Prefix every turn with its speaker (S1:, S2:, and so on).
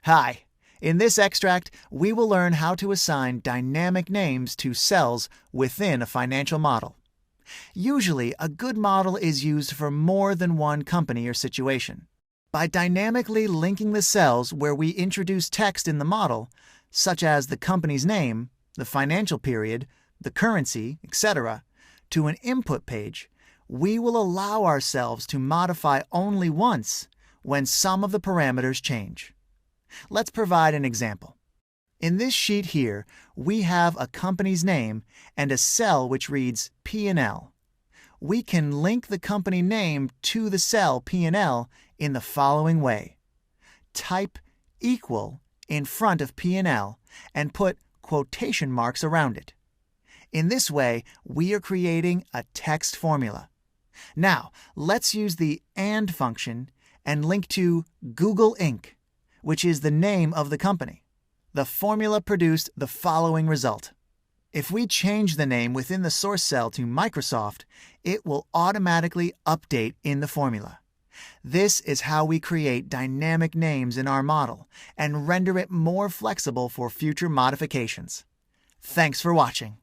S1: Hi. In this extract, we will learn how to assign dynamic names to cells within a financial model. Usually, a good model is used for more than one company or situation. By dynamically linking the cells where we introduce text in the model, such as the company's name, the financial period, the currency, etc., to an input page, we will allow ourselves to modify only once when some of the parameters change. Let's provide an example. In this sheet here, we have a company's name and a cell which reads P&L. We can link the company name to the cell P&L in the following way. Type equal in front of P&L and put quotation marks around it. In this way, we are creating a text formula. Now, let's use the AND function and link to Google Inc., which is the name of the company. The formula produced the following result. If we change the name within the source cell to Microsoft, it will automatically update in the formula. This is how we create dynamic names in our model and render it more flexible for future modifications. Thanks for watching.